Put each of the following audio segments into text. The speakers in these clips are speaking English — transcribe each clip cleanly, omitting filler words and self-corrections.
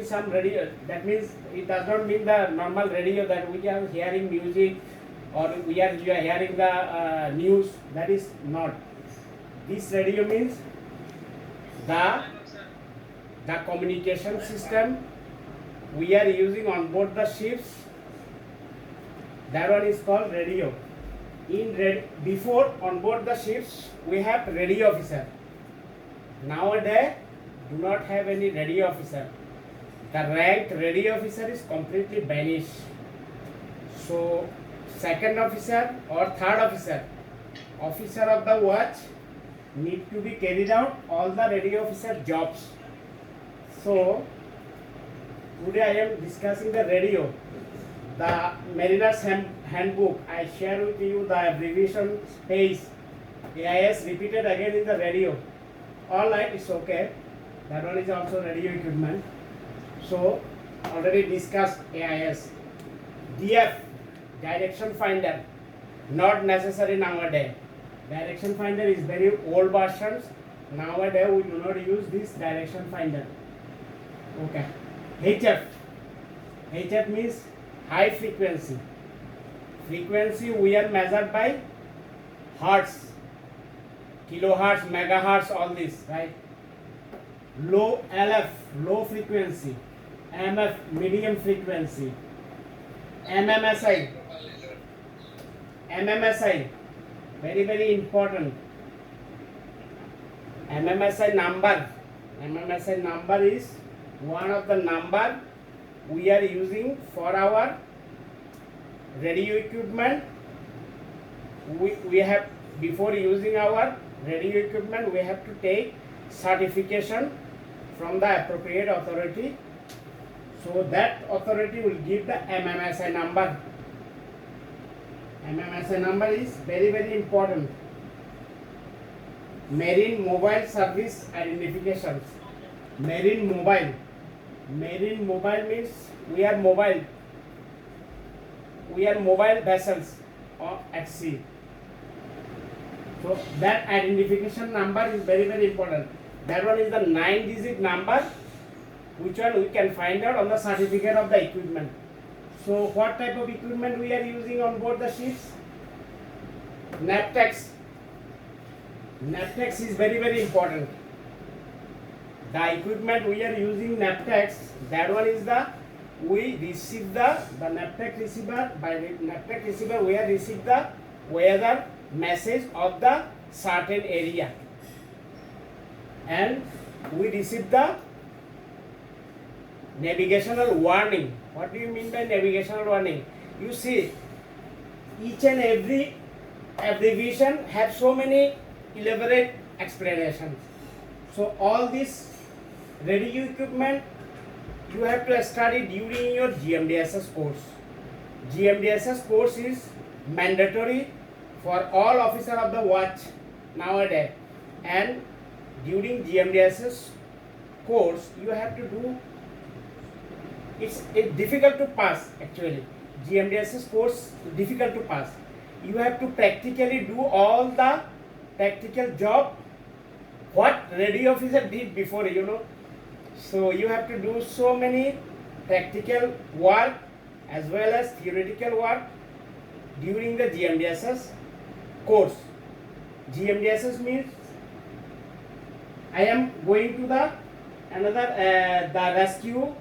some radio, that means it does not mean the normal radio that we are hearing music or you are hearing the news. That is not. This radio means the communication system we are using on board the ships. That one is called radio. Before on board the ships we have radio officer. Nowadays do not have any radio officer. The ranked radio officer is completely vanished. So second officer or third officer, officer of the watch need to be carried out all the radio officer jobs. So today I am discussing the radio. The Mariner's Handbook, I share with you the abbreviation page. AIS repeated again in the radio. Alright, it's okay. That one is also radio equipment. So already discussed AIS. DF, direction finder, not necessary nowadays. Direction finder is very old versions. Nowadays we do not use this direction finder. Okay. HF means high frequency. Frequency we are measured by hertz, kilohertz, megahertz, all this, right? Low LF, low frequency. MF, medium frequency. MMSI, very very important. MMSI number is one of the number we are using for our radio equipment. We have, before using our radio equipment, we have to take certification from the appropriate authority. So that authority will give the MMSI number. MMSI number is very very important. Marine Mobile Service Identifications. Marine mobile means we are mobile vessels at sea. So that identification number is very very important. That one is the 9-digit number, which one we can find out on the certificate of the equipment. So what type of equipment we are using on board the ships? NAVTEX is very very important. The equipment we are using NAVTEX, that one is we receive the NAVTEX receiver. By the NAVTEX receiver we have received the weather message of the certain area, and we receive the navigational warning. What do you mean by navigational warning? You see, each and every abbreviation have so many elaborate explanations. So all this radio equipment you have to study during your GMDSS course. GMDSS course is mandatory for all officers of the watch nowadays, and during GMDSS course you have to do. It's difficult to pass actually. GMDSS course difficult to pass. You have to practically do all the practical job what radio officer did before, So you have to do so many practical work as well as theoretical work during the GMDSS course. GMDSS means I am going to the rescue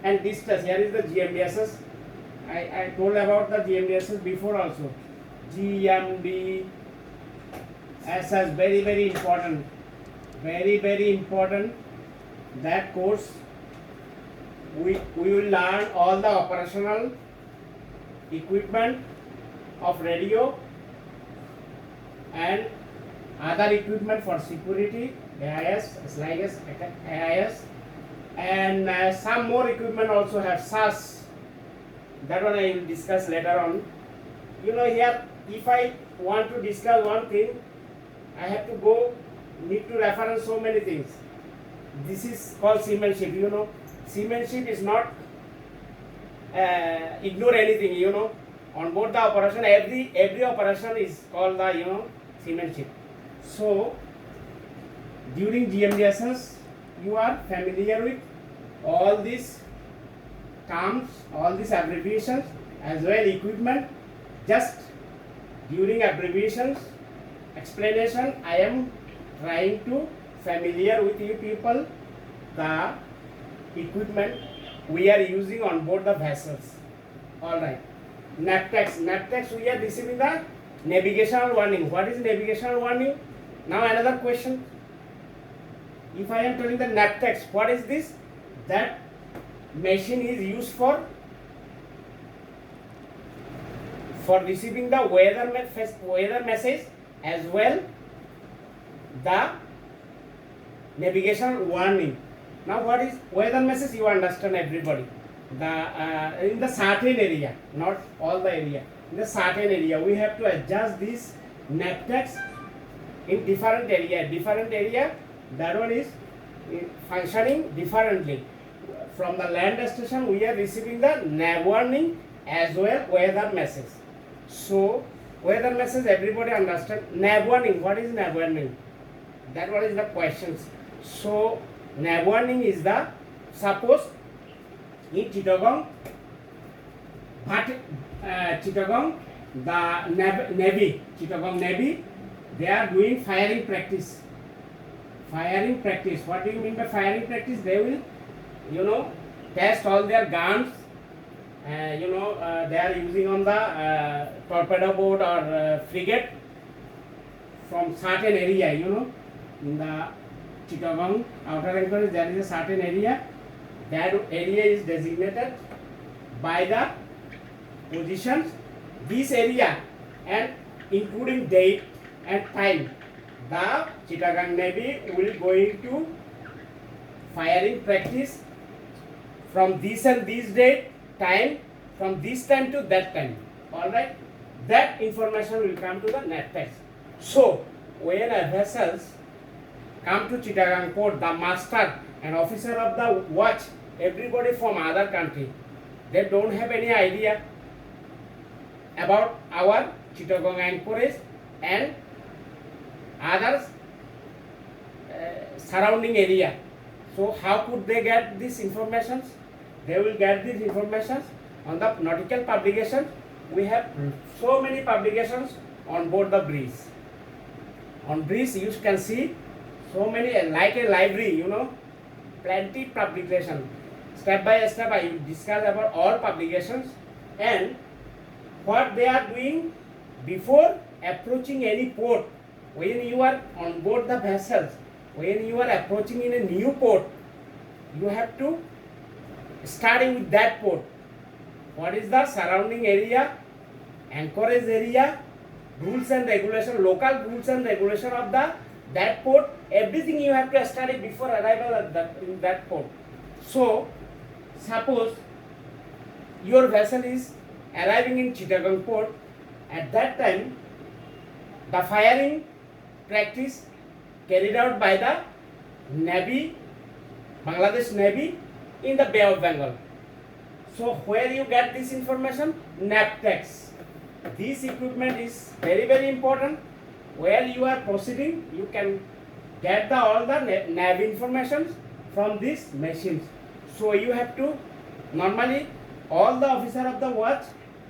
and distress. Here is the GMDSS. I told about the GMDSS before also. GMDSS, very very important. Very very important. That course we will learn all the operational equipment of radio and other equipment for security, AIS, SLIGS, AIS, and some more equipment also have SAS. That one I will discuss later on. Here if I want to discuss one thing, I have to need to reference so many things. This is called seamanship. Seamanship is not ignore anything. On board the operation, every operation is called the seamanship. So during GMDSS you are familiar with all these terms, all these abbreviations, as well equipment. Just during abbreviations explanation, I am trying to familiar with you people the equipment we are using on board the vessels. All right. NAVTEX. NAVTEX, we are receiving the navigational warning. What is navigational warning? Now another question. If I am telling the NAVTEX, what is this? That machine is used for receiving the weather message, as well the navigation warning. Now what is weather message? You understand everybody. The in the certain area, not all the area. In the certain area, we have to adjust this NAVTEX in different area. Different area, that one is functioning differently. From the land station, we are receiving the nav warning as well weather message. So weather message, everybody understand. Nav warning. What is nav warning? That one is the questions. So nav warning is the, suppose in Chittagong, Chittagong, the Navy, Chittagong Navy, they are doing firing practice. Firing practice. What do you mean by firing practice? They will, test all their guns. They are using on the torpedo boat or frigate from certain area. In the Chittagong outer anchorage, there is a certain area. That area is designated by the positions. This area and including date and time, the Chittagong Navy will going to firing practice from this and this date, time, from this time to that time. All right, that information will come to the NAVTEX. So when a vessels come to Chittagong port, the master and officer of the watch, everybody from other country, they don't have any idea about our Chittagong anchorage and others surrounding area. So how could they get these informations? They will get these informations on the nautical publications. We have so many publications on board the bridge. On bridge you can see so many, like a library, plenty publication. Step by step I will discuss about all publications and what they are doing before approaching any port. When you are on board the vessels, when you are approaching in a new port, you have to starting with that port. What is the surrounding area, anchorage area, rules and regulation, local rules and regulation of that port, everything you have to study before arrival at in that port. So suppose your vessel is arriving in Chittagong port, at that time the firing practice carried out by the Navy, Bangladesh Navy in the Bay of Bengal. So where you get this information? NAVTEX. This equipment is very, very important. Where you are proceeding, you can get all the nav information from these machines. So you have to, normally all the officer of the watch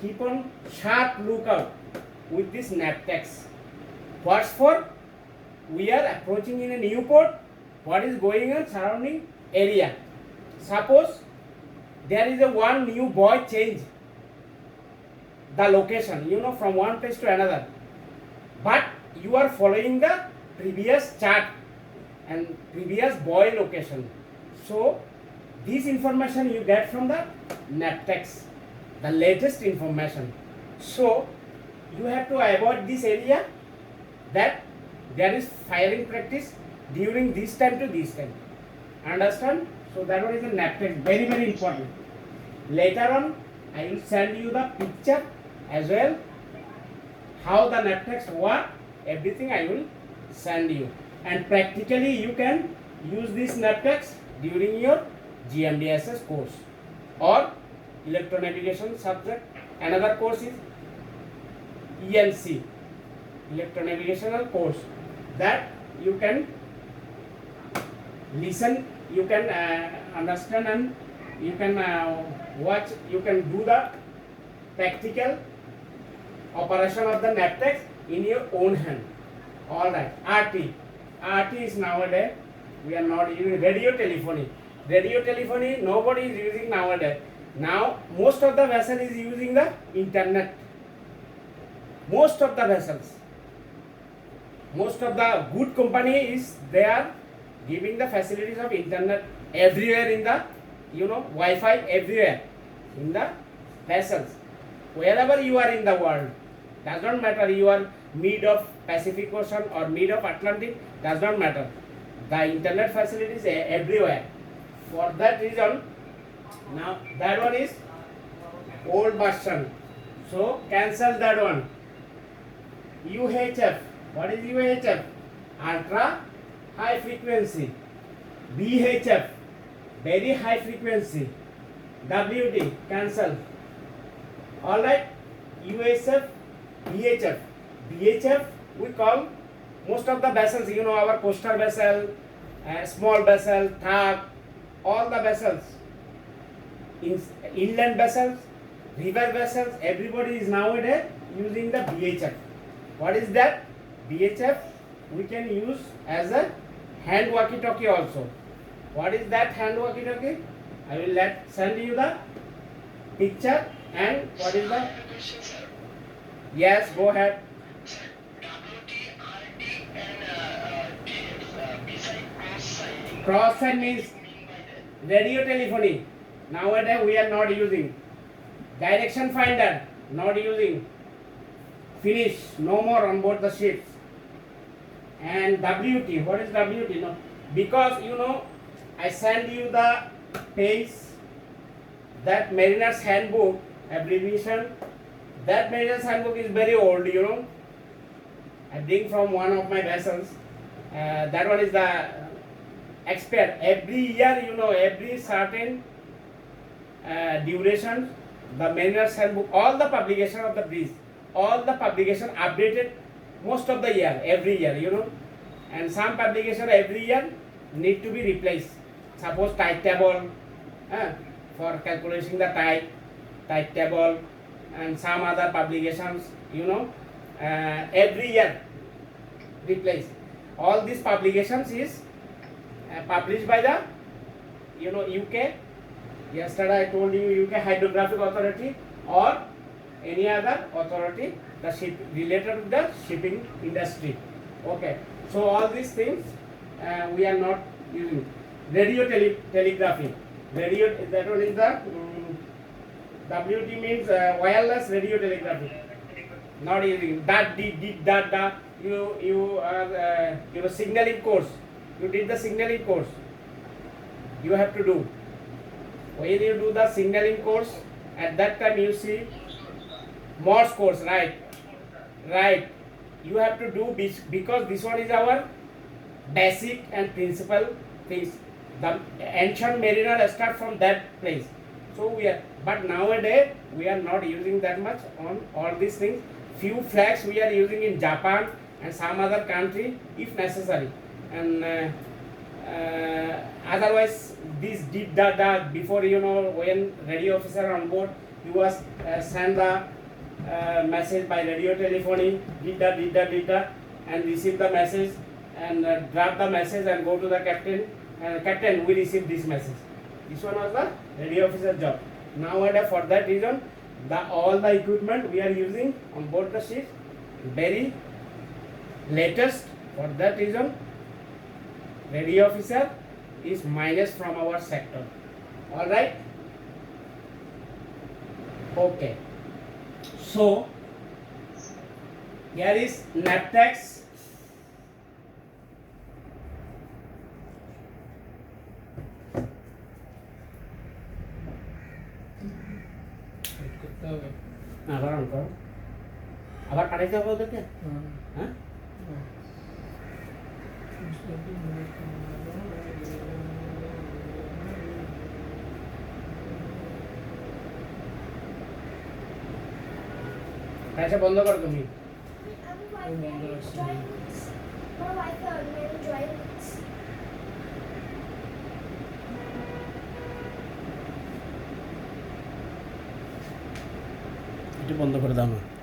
keep on sharp lookout with this NAVTEX. What's for? We are approaching in a new port. What is going on surrounding area? Suppose there is a one new buoy change the location, from one place to another, but you are following the previous chart and previous buoy location. So this information you get from the NAVTEX, the latest information. So you have to avoid this area that there is firing practice during this time to this time. Understand? So that one is the NAVTEX, very, very important. Later on I will send you the picture as well, how the NAVTEX work, everything I will send you. And practically you can use this NAVTEX during your GMDSS course or electronavigation subject. Another course is ENC, electronavigational course, that you can listen, you can understand and you can watch, you can do the practical operation of the Naptex in your own hand. All right, RT is nowadays we are not using. Radio telephony nobody is using nowadays. Now most of the vessel is using the internet. Most of the vessels, most of the good company is they are giving the facilities of internet everywhere in the Wi-Fi everywhere in the vessels. Wherever you are in the world, does not matter you are mid of Pacific Ocean or mid of Atlantic, does not matter. The internet facilities everywhere. For that reason, now that one is old version. So cancel that one. UHF. What is UHF? Ultra high frequency. VHF. Very high frequency. WT. Cancel. Alright. UHF. VHF. VHF we call most of the vessels, our coastal vessel, small vessel, tug, all the vessels, inland vessels, river vessels, everybody is nowadays using the VHF. What is that? VHF we can use as a hand walkie-talkie also. What is that hand walkie-talkie? I will send you the picture. And what is the? Yes, go ahead. Cross sign means radio telephony. Nowadays we are not using. Direction finder, not using. Finish, no more on board the ships. And WT, what is WT? No, because I send you the page, that Mariner's Handbook abbreviation. That Mariner's Handbook is very old, I bring from one of my vessels. That one is the expert. Every year, every certain duration, the Mariner's Handbook, all the publication of the bridge, all the publication updated most of the year, every year, and some publication every year need to be replaced. Suppose tide table, for calculating the tide table, and some other publications, every year replace. All these publications is published by the UK. Yesterday I told you UK Hydrographic Authority or any other authority, the ship related to the shipping industry. Okay, so all these things we are not using. Radio telegraphy. Radio, that one is the WT means wireless radio telegraphy. Not using that. You are signaling course. You did the signaling course. You have to do. When you do the signaling course, at that time you see Morse course, right? You have to do because this one is our basic and principal things. The ancient mariner start from that place. So but nowadays we are not using that much on all these things. Few flags we are using in Japan and some other country if necessary. And otherwise this did that before, when radio officer on board, he was send the message by radio telephony, did that and receive the message and drop the message and go to the captain. Captain, we received this message. This one was the radio officer job. Nowadays, for that reason, all the equipment we are using on board the ship very latest. For that reason, radio officer is minus from our sector. All right. Okay. So here is Naptex. আবার পাঠাইতে হবে ওদেরকে হ্যাঁ আচ্ছা বন্ধ করো তুমি লাইটটি বন্ধ করে দাও না।